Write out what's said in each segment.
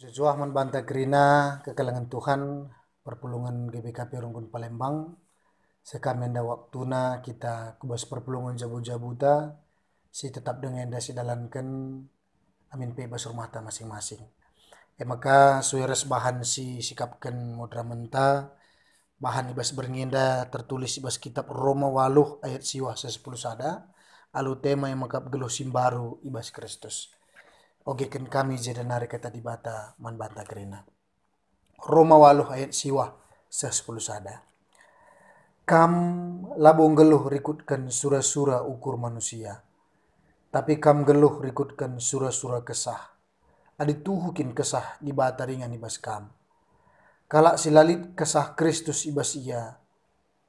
Sesuah banta kerina kekalangan Tuhan perpulungan GBKP Rungkun Palembang. Sekami anda waktuna kita kubas perpulungan jabu-jabuta si tetap dengan anda sidalankan amin bebas rumah ta masing-masing. Maka sueres bahan si sikapkan modra menta bahan ibas bernginda tertulis ibas kitab Roma waluh ayat siwah 10 sada alu tema yang makap geluh simbaru ibas Kristus. Oke kan kami jadi narik kata di bata man banta kerina. Roma waluh ayat siwah 10 sada. Kam labong geluh rikutkan sura-sura ukur manusia. Tapi kam geluh rikutkan sura-sura kesah. Adi tuhukin kesah di bata ringan ibas kam. Kalak silalit kesah Kristus ibas ia.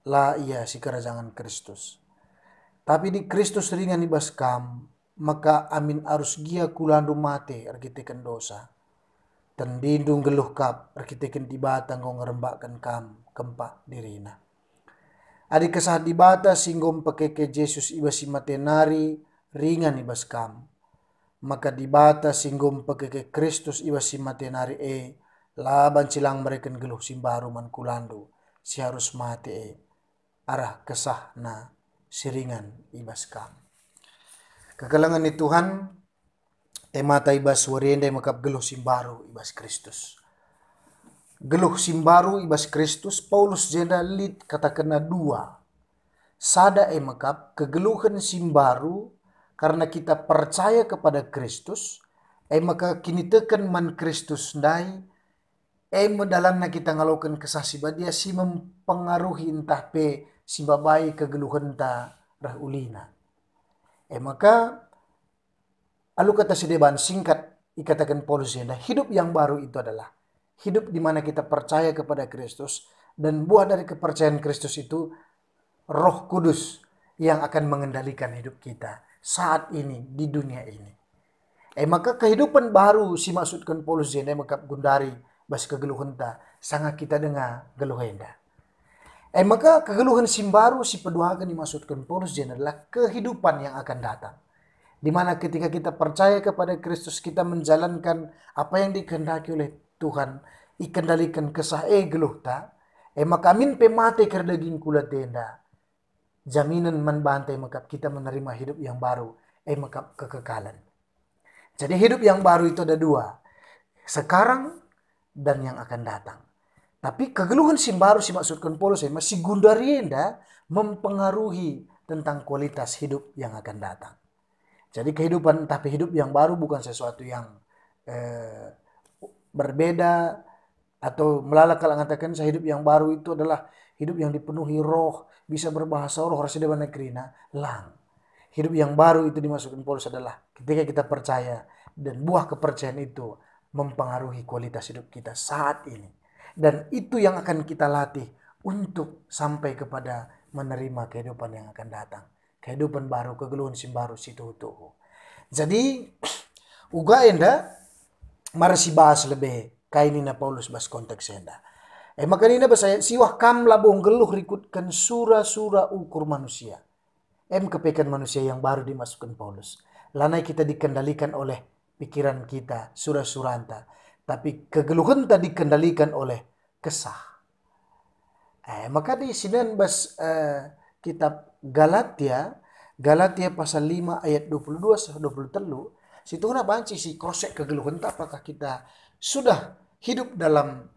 La ia si kerajangan Kristus. Tapi di Kristus ringan ibas kam. Maka amin arus gia kulandu mate arkiteken dosa. Tendindung geluh kap arkiteken di bata ngong ngerembakkan kam kempak dirina. Adi kesah di bata singgom pakeke Yesus ibas matenari ringan ibas kam. Maka di bata singgom pakeke Kristus ibas matenari laban cilang mereka geluh simbaru man kulandu si harus mate arah kesah na siringan ibas kam. Kekalangan ni Tuhan temata ibas wariende makap geluh simbaru ibas Kristus. Geluh simbaru ibas Kristus Paulus jenda lit katakan dua. Sada makap kegeluhan simbaru karena kita percaya kepada Kristus maka kini tekan man Kristus ndai medalanna kita ngalokan kesasi badia si mempengaruhi entah pe si babai kegeluhan ta rahulina. Maka alu kata sedeban singkat ikatakan Paulus jenda hidup yang baru itu adalah hidup di mana kita percaya kepada Kristus dan buah dari kepercayaan Kristus itu Roh Kudus yang akan mengendalikan hidup kita saat ini di dunia ini. Maka kehidupan baru si maksudkan Paulus jenda maka gundari bas kegeluhan ta sangat kita dengar geluhenda. Maka kegeluhan simbaru si peduakan dimaksudkan Paulus jenda adalah kehidupan yang akan datang. Di mana ketika kita percaya kepada Kristus kita menjalankan apa yang dikehendaki oleh Tuhan, ikendalikan kesah geluh ta, maka amin pemate ker daging kula tenda. Jaminan man bantai maka kita menerima hidup yang baru, maka kekekalan. Jadi hidup yang baru itu ada dua, sekarang dan yang akan datang. Tapi kegeluhan simbaru si maksudkan Paulus masih gundarienda mempengaruhi tentang kualitas hidup yang akan datang. Jadi kehidupan tapi hidup yang baru bukan sesuatu yang berbeda atau melala kalau mengatakan hidup yang baru itu adalah hidup yang dipenuhi roh, bisa berbahasa roh, harus ada negrina, lang. Hidup yang baru itu dimasukkan Paulus adalah ketika kita percaya dan buah kepercayaan itu mempengaruhi kualitas hidup kita saat ini. Dan itu yang akan kita latih untuk sampai kepada menerima kehidupan yang akan datang. Kehidupan baru, kegeluhan simbaru situ tuh. Jadi uga enda marasi bahas lebih kainina Paulus bas konteks enda. Maka ini bahasa siwah kam labong geluh rikutkan sura-sura ukur manusia. Kepekan manusia yang baru dimasukkan Paulus. Lanai kita dikendalikan oleh pikiran kita, sura-suranta. Tapi kegeluhan tadi dikendalikan oleh kesah. Maka di sini bas kitab Galatia pasal 5 ayat 22 sampai 23 situ na banci si krosek kegeluhan apakah kita sudah hidup dalam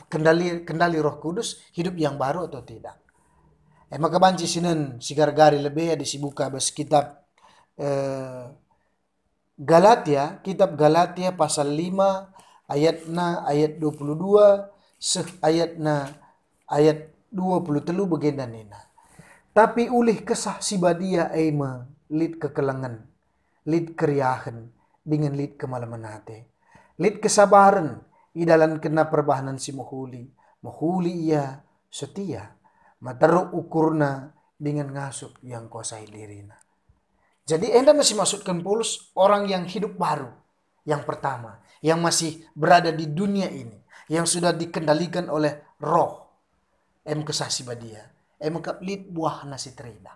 kendali Roh Kudus, hidup yang baru atau tidak. Maka banci sinen si gargari lebih disibuka bas kitab kitab Galatia pasal 5 ayat 22 ayat 23 begenda nina. Tapi ulih kesah si badia lid kekelangan, lid keriahan, dengan lid kemalaman hati. Lid kesabaran, idalan kena perbahanan si mohuli ia setia, mataru ukurna dengan ngasup yang kuasai dirina. Jadi enda masih maksudkan Paulus orang yang hidup baru, yang pertama, yang masih berada di dunia ini, yang sudah dikendalikan oleh roh, kesah si badia. Makap lid buah nasi terida.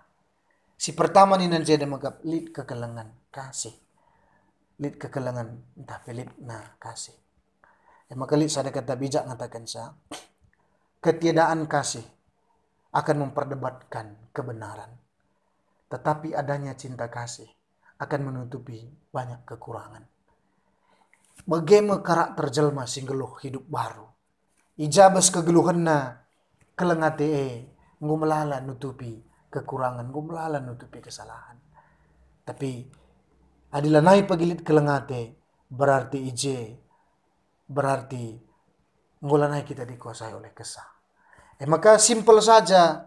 Si pertama ni nanjada makap lid kekelangan kasih. Lid kekelangan entah pelit na kasih. Maka lihat sada kata bijak ngatakan sa, ketiadaan kasih akan memperdebatkan kebenaran. Tetapi adanya cinta kasih akan menutupi banyak kekurangan. Bagaimana karakter jelma singgeluh hidup baru. Ijabas kegeluhanna kelengate ngumelala nutupi kekurangan, ngumelala nutupi kesalahan. Tapi adila naik pagilit kelengate berarti berarti ngulanai kita dikuasai oleh kesah. Maka simpel saja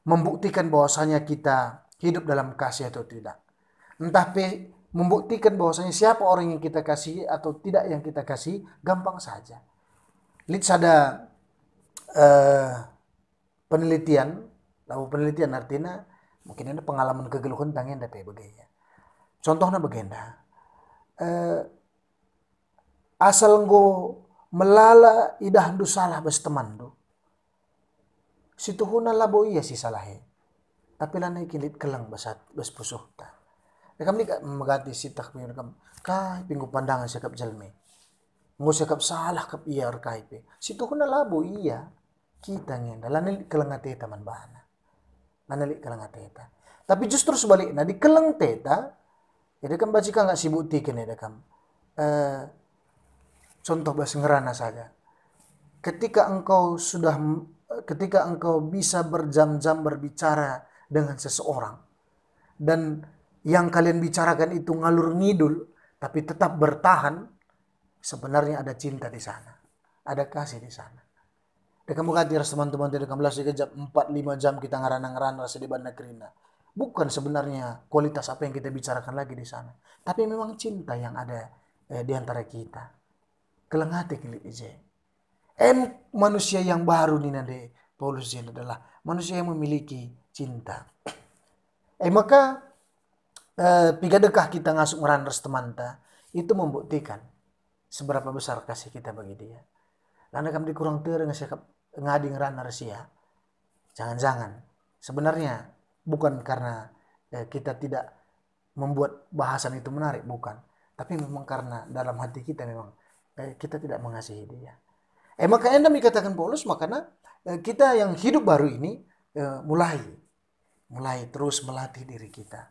membuktikan bahwasanya kita hidup dalam kasih atau tidak. Entah membuktikan bahwasanya siapa orang yang kita kasih atau tidak yang kita kasih, gampang saja. Lihat ada penelitian, lalu penelitian artinya mungkin ada pengalaman kegeluhan tangenda begini. Contohnya begenda, asal engko melala idah du salah bes teman du, situhuna labo iya si salahe, tapi lanai kilit kelang bes pusuh ta. Rekam ni magati sitak mi rekam kai pinggu pandangan sekap jalme, ngo sekap salah kap iya arkai pe, situhuna labo iya kita ngenda lanai kelang teta man bahana, lanai kelang teta. Tapi justru sebaliknya di kelang teta, ya rekam bajika nggak sibuk tiken ya rekam. Contoh bahasa ngerana saja. Ketika engkau bisa berjam-jam berbicara dengan seseorang dan yang kalian bicarakan itu ngalur ngidul tapi tetap bertahan, sebenarnya ada cinta di sana, ada kasih di sana. Dan kamu kata teman-teman dari kamu jam 4-5 jam kita ngarana-ngarana rasa di banda kerina. Bukan sebenarnya kualitas apa yang kita bicarakan lagi di sana, tapi memang cinta yang ada di antara kita. Kelengate kilit ije. Manusia yang baru ni nade Paulus ini adalah manusia yang memiliki cinta. Maka pigadekah kita ngasuk meranras temanta itu membuktikan seberapa besar kasih kita bagi dia. Karena kami dikurang tereng ngadi ngerana rasia. Jangan-jangan sebenarnya bukan karena kita tidak membuat bahasan itu menarik, bukan. Tapi memang karena dalam hati kita memang kita tidak mengasihi dia. Maka anda dikatakan Paulus, makanya kita yang hidup baru ini mulai terus melatih diri kita.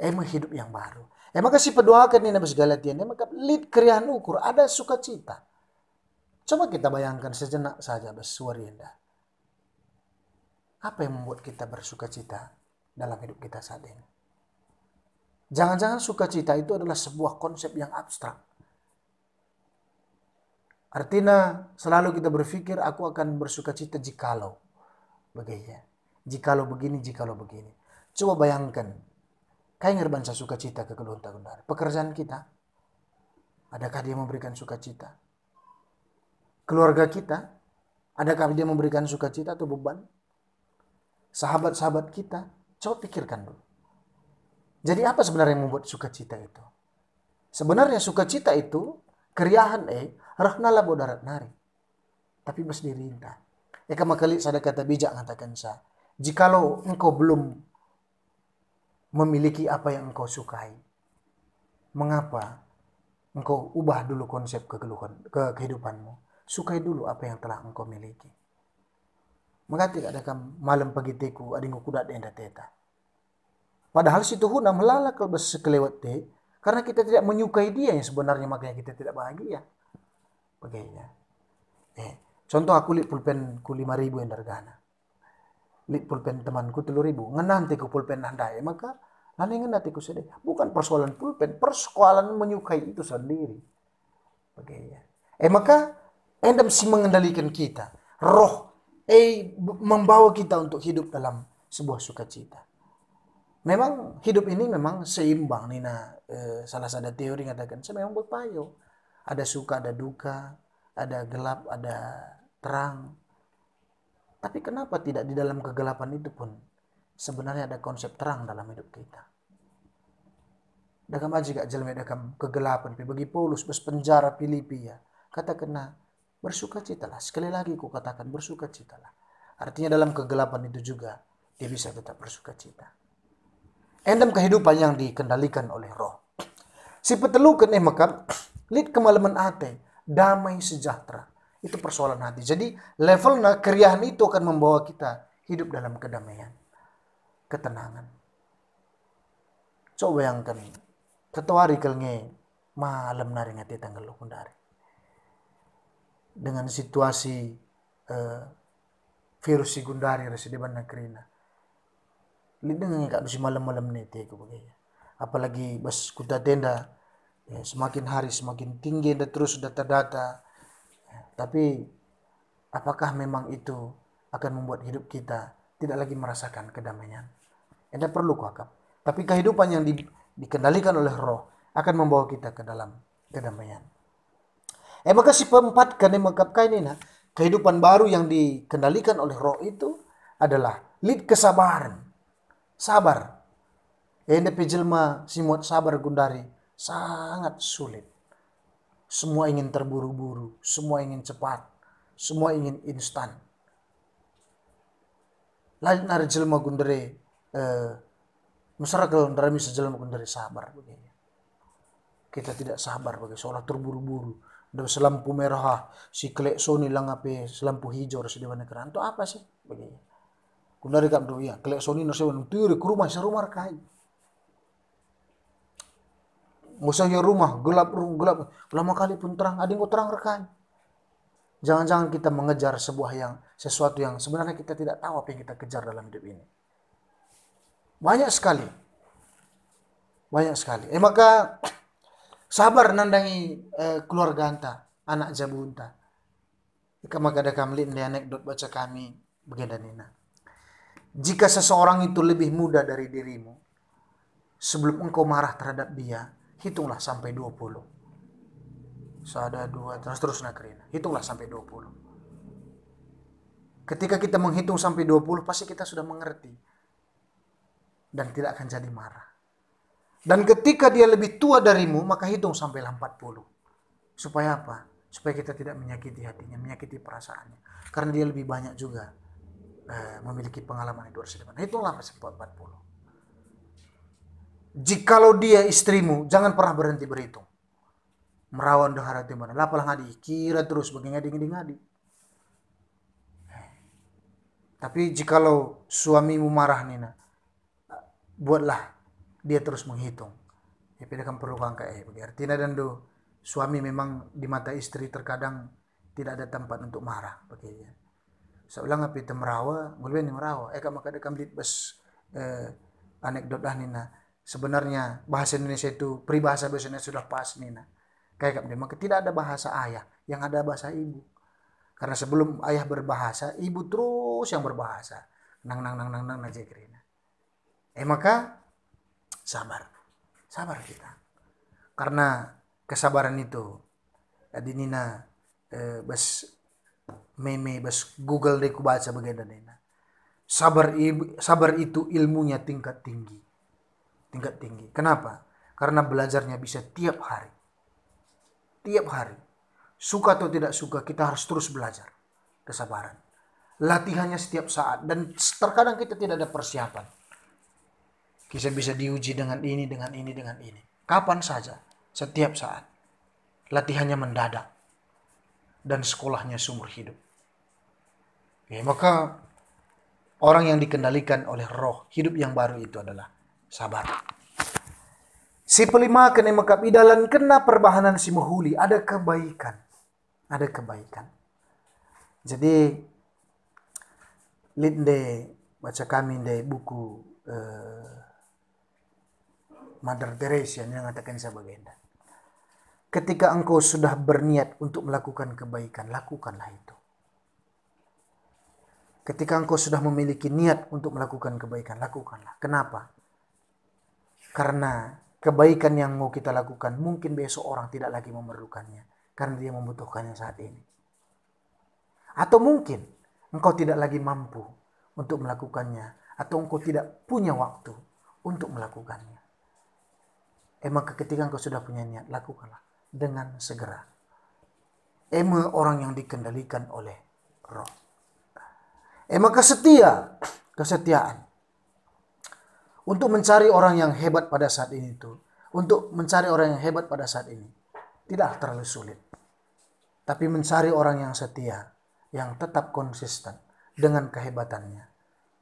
Hidup yang baru. Maka si pedoakan ini nabas Galatian, maka lid krian ukur ada sukacita. Coba kita bayangkan sejenak saja bersuarianda. Apa yang membuat kita bersukacita dalam hidup kita saat ini? Jangan-jangan sukacita itu adalah sebuah konsep yang abstrak. Artinya selalu kita berpikir aku akan bersukacita jikalau begini, jikalau begini. Coba bayangkan, kayak ngerbansa sukacita ke kedua tahun. Pekerjaan kita, adakah dia memberikan sukacita? Keluarga kita, adakah dia memberikan sukacita atau beban? Sahabat-sahabat kita, coba pikirkan dulu. Jadi apa sebenarnya yang membuat sukacita itu? Sebenarnya sukacita itu keriahan rahna labo darat nari. Tapi mas dirinta. Kama kali sada kata bijak ngatakan sa. Jikalau engkau belum memiliki apa yang engkau sukai, mengapa engkau ubah dulu konsep kehidupanmu? Sukai dulu apa yang telah engkau miliki. Maka tidak ada malam pagi teku adingu kudat enda teta. Padahal situ huna melalak kalbas sekelewat te, karena kita tidak menyukai dia yang sebenarnya makanya kita tidak bahagia. Begini. Contoh aku lihat pulpen ku 5.000 yang dargana. Lihat pulpen temanku 3.000. Ngenanti ku pulpen handai. Maka nanti ngenanti ku sedih. Bukan persoalan pulpen. Persoalan menyukai itu sendiri. Begini. Maka endam si mengendalikan kita. Roh. Membawa kita untuk hidup dalam sebuah sukacita. Memang hidup ini memang seimbang. Nina salah satu teori mengatakan saya memang berpayo. Ada suka, ada duka, ada gelap, ada terang. Tapi kenapa tidak di dalam kegelapan itu pun sebenarnya ada konsep terang dalam hidup kita. Dakam aja gak jelme dakam kegelapan. Bagi Paulus bes penjara Filipia. Kata kena bersukacitalah. Sekali lagi ku katakan bersukacitalah. Artinya dalam kegelapan itu juga dia bisa tetap bersukacita. Endam kehidupan yang dikendalikan oleh roh. Si petelukan maka Lid kemalaman ate, damai sejahtera. Itu persoalan hati. Jadi levelnya keriahan itu akan membawa kita hidup dalam kedamaian, ketenangan. Coba bayangkan, ketuari kelnge malam nari ngati tanggal dari. Dengan situasi virus si gundari rasa di bandang kerina. Lid dengan kak si malam-malam nete ko bagaya. Apalagi bas kuda tenda, ya, semakin hari semakin tinggi dan terus data-data. Ya, tapi apakah memang itu akan membuat hidup kita tidak lagi merasakan kedamaian? Anda perlu kuakap. Tapi kehidupan yang dikendalikan oleh roh akan membawa kita ke dalam kedamaian. Maka si keempat kan mengkapkai ini nah, kehidupan baru yang dikendalikan oleh roh itu adalah lid kesabaran. Sabar. Ende pejelma simut sabar gundari sangat sulit. Semua ingin terburu-buru, semua ingin cepat, semua ingin instan. Lain nari jelma gundari masyarakat dari sejelma gundari sabar begini. Kita tidak sabar bagi seolah terburu-buru. Ada selampu merah, si kelek soni lang ape selampu hijau rasa dewan keran. Itu apa sih begini? Gundari kam do ya, kelek soni nasi wan tuh ke rumah serumah kai. Musuhnya rumah gelap, lama kali pun terang, ada yang terang rekan. Jangan-jangan kita mengejar sesuatu yang sebenarnya kita tidak tahu apa yang kita kejar dalam hidup ini. Banyak sekali. Maka sabar nandangi keluarga anta, anak jabunta. Maka ada kami lihat anekdot baca kami begini. Jika seseorang itu lebih muda dari dirimu, sebelum engkau marah terhadap dia, hitunglah sampai 20. Sada dua terus nakrina. Hitunglah sampai 20. Ketika kita menghitung sampai 20 pasti kita sudah mengerti dan tidak akan jadi marah. Dan ketika dia lebih tua darimu maka hitung sampai 40. Supaya apa? Supaya kita tidak menyakiti hatinya, menyakiti perasaannya. Karena dia lebih banyak juga memiliki pengalaman hidup sedepan. Hitunglah sampai 40. Jikalau dia istrimu, jangan pernah berhenti berhitung. Merawan dohara timana, lapalah ngadi, kira terus bagi ngadi. Tapi jikalau suamimu marah nina, buatlah dia terus menghitung. Ya pedakan perlu angka bagi artinya dan do suami memang di mata istri terkadang tidak ada tempat untuk marah begini. Saulang api temerawa, mulai ni merawa. Maka dekam dit bas anekdot dah nina. Sebenarnya bahasa Indonesia itu peribahasa bahasa Indonesia sudah pas nina. Kayak dia maka tidak ada bahasa ayah, yang ada bahasa ibu. Karena sebelum ayah berbahasa, ibu terus yang berbahasa. Nang aja kerina. Maka sabar kita. Karena kesabaran itu di nina bas Google deh ku baca bagaimana. Sabar itu ilmunya tingkat tinggi. Kenapa? Karena belajarnya bisa tiap hari. Suka atau tidak suka, kita harus terus belajar. Kesabaran. Latihannya setiap saat. Dan terkadang kita tidak ada persiapan. Kita bisa diuji dengan ini. Kapan saja. Setiap saat. Latihannya mendadak. Dan sekolahnya sumber hidup. Maka orang yang dikendalikan oleh roh, hidup yang baru itu adalah sabar. Si pelima kena makapidalan kena perbahanan si muhuli. Ada kebaikan. Jadi linde baca kami de buku Mother Teresa yang mengatakan sebagainya. Ketika engkau sudah berniat untuk melakukan kebaikan, lakukanlah itu. Ketika engkau sudah memiliki niat untuk melakukan kebaikan, lakukanlah. Kenapa? Karena kebaikan yang mau kita lakukan mungkin besok orang tidak lagi memerlukannya karena dia membutuhkannya saat ini. Atau mungkin engkau tidak lagi mampu untuk melakukannya atau engkau tidak punya waktu untuk melakukannya. Maka ketika engkau sudah punya niat, lakukanlah dengan segera. Orang yang dikendalikan oleh roh. Maka kesetiaan. Untuk mencari orang yang hebat pada saat ini itu. Untuk mencari orang yang hebat pada saat ini. tidak terlalu sulit. Tapi mencari orang yang setia, yang tetap konsisten dengan kehebatannya,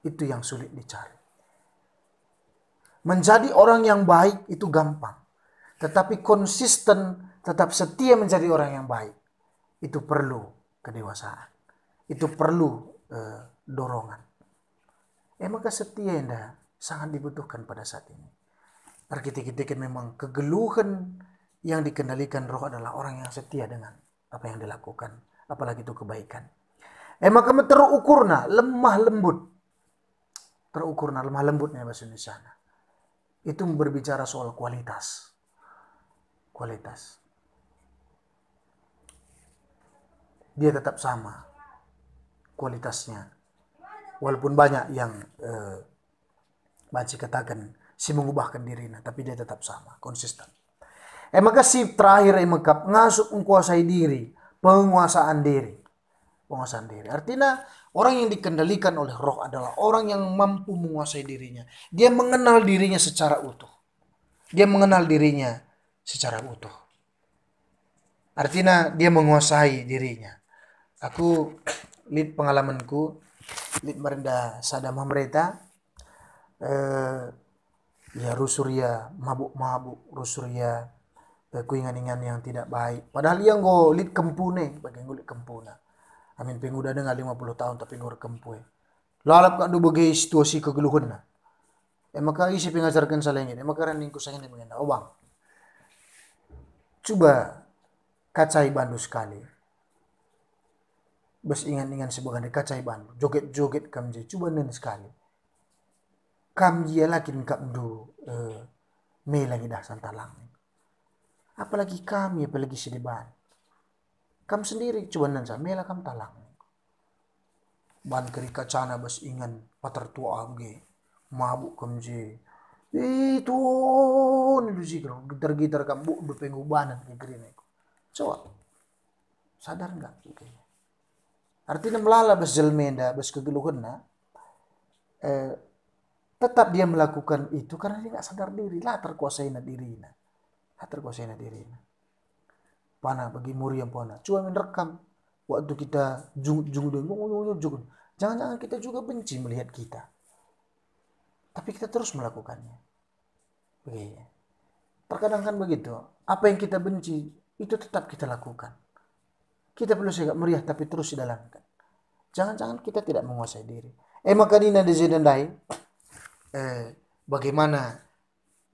itu yang sulit dicari. Menjadi orang yang baik itu gampang. Tetapi konsisten, tetap setia menjadi orang yang baik, itu perlu kedewasaan. Itu perlu dorongan. Maka setia sangat dibutuhkan pada saat ini. Kita memang kegeluhan yang dikendalikan roh adalah orang yang setia dengan apa yang dilakukan, apalagi itu kebaikan. Maka terukurna lemah lembut. Terukurna lemah lembutnya bahasa Indonesia. Itu berbicara soal kualitas. Kualitas. Dia tetap sama kualitasnya. Walaupun banyak yang Baci katakan si mengubahkan dirinya, tapi dia tetap sama, konsisten. Maka si terakhir maka ngasup menguasai diri, penguasaan diri. Penguasaan diri. Artinya orang yang dikendalikan oleh roh adalah orang yang mampu menguasai dirinya. Dia mengenal dirinya secara utuh. Dia mengenal dirinya secara utuh. Artinya dia menguasai dirinya. Aku lihat pengalamanku, lihat merendah sadama mereka, ya rusuria, mabuk-mabuk, rusuria, kuingan-ingan yang tidak baik. Padahal yang go lihat kempune, bagi ngulit kempuna. Amin penguda dengan 50 tahun tapi ngor kempue. Lalap kan do bagai situasi kegeluhan na. Maka isi pengajarkan salengin. Maka raning ku sayang mengena. Bang. Coba kacai bandu sekali. Bas ingan-ingan sebagai kacai bandu. Joget-joget kamje. Coba nen sekali. Kamje lakin kamdu me lagi dah santalang. Apalagi kami, apalagi sedeban. Kam sendiri coba nen sa mela kam talang. Ban keri kacana bas ingan patar tua amge. Mabuk kamje. Itu nilusi karo gitar-gitar kamu berpengubanan ke gerina. Coba sadar enggak? Artinya melala bas jelmenda, bas kegeluhan na, tetap dia melakukan itu karena dia nggak sadar diri lah terkuasai na dirina, terkuasai na dirina. Pana bagi muri yang pana, cuma merekam waktu kita jung. Jangan-jangan kita juga benci melihat kita, tapi kita terus melakukannya. Begini. Terkadang kan begitu, apa yang kita benci itu tetap kita lakukan. Kita perlu segak meriah tapi terus didalamkan. Jangan-jangan kita tidak menguasai diri. Maka dina dizedandai bagaimana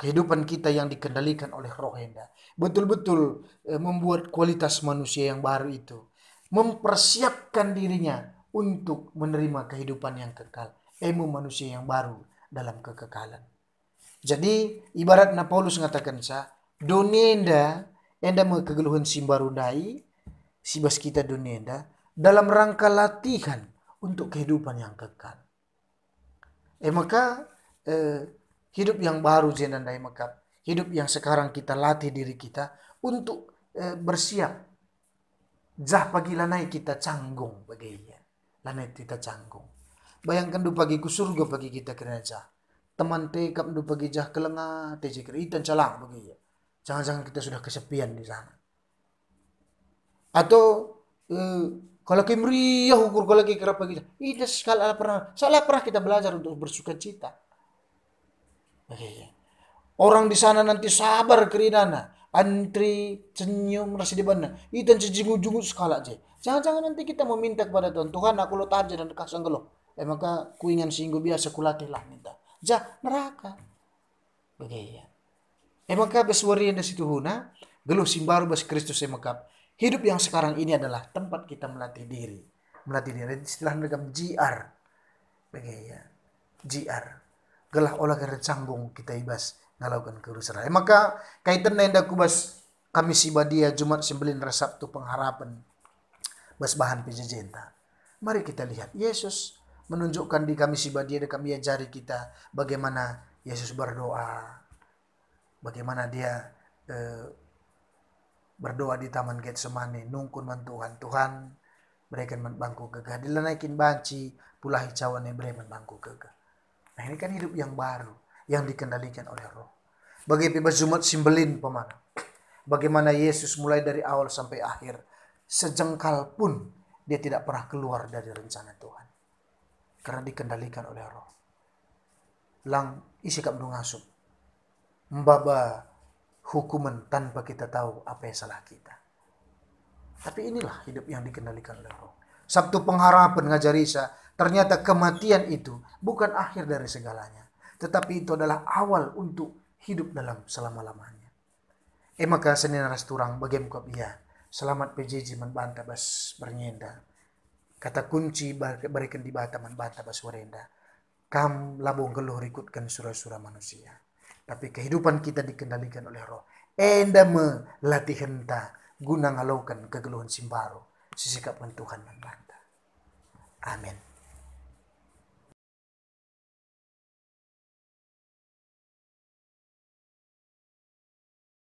kehidupan kita yang dikendalikan oleh roh henda betul-betul membuat kualitas manusia yang baru itu, mempersiapkan dirinya untuk menerima kehidupan yang kekal, manusia yang baru dalam kekekalan. Jadi ibaratnya Paulus mengatakan donenda enda kegeluhan simbarundai sibas kita donenda dalam rangka latihan untuk kehidupan yang kekal. Maka hidup yang baru jenandai maka hidup yang sekarang kita latih diri kita untuk bersiap. Jah pagi lanai kita canggung bagainya. Lanai kita canggung. Bayangkan du pagi ku surga pagi kita kena jah. Teman tekap du pagi jah kelengah teje keritan calang bagainya. Jangan-jangan kita sudah kesepian di sana. Atau kalau kimriah ukur kalau kerap pagi jah. Itu salah pernah kita belajar untuk bersuka cita. Bagainya. Orang di sana nanti sabar kerinana. Antri, senyum, rasa di mana. Itu sejungu-jungu sekala aja. Jangan-jangan nanti kita meminta kepada Tuhan. Tuhan aku lo taja dan kasang gelo. Maka kuingan singgu biasa kulatih lah minta. Jah, neraka. Begitu. Maka beswari yang situ huna. Gelo simbaru bas Kristus maka. Hidup yang sekarang ini adalah tempat kita melatih diri. Melatih diri. Istilah mereka GR. Begitu. GR. Gelah olah kena canggung kita ibas. Ngalakukan kerusakan. Maka kaitan nenda kubas kami sibadia Jumat Sembelin Sabtu pengharapan bas bahan pejejenta. Mari kita lihat Yesus menunjukkan di kami sibadia dan kami ajari kita bagaimana Yesus berdoa. Bagaimana dia berdoa di Taman Getsemani nungkun man Tuhan berikan man bangku gagah dilenaikin banci pulahi cawane berikan bangku gagah. Nah ini kan hidup yang baru yang dikendalikan oleh roh. Bagi bebas Jumat Simbelin pemana. Bagaimana Yesus mulai dari awal sampai akhir, sejengkal pun dia tidak pernah keluar dari rencana Tuhan. Karena dikendalikan oleh Roh. Lang isikap ngasup. Mbaba hukuman tanpa kita tahu apa yang salah kita. Tapi inilah hidup yang dikendalikan oleh Roh. Sabtu pengharapan ngajarisa, ternyata kematian itu bukan akhir dari segalanya. Tetapi itu adalah awal untuk hidup dalam selama-lamanya. Maka Senin rasturang bagem kop iya. Selamat PJJ membanta bas bernyenda. Kata kunci berikan di bata membanta bas warenda. Kam labong geluh rikutkan surah-surah manusia. Tapi kehidupan kita dikendalikan oleh Roh. Enda melatih henta guna ngalaukan kegeluhan simbaro. Sisikapkan Tuhan membanta. Amin.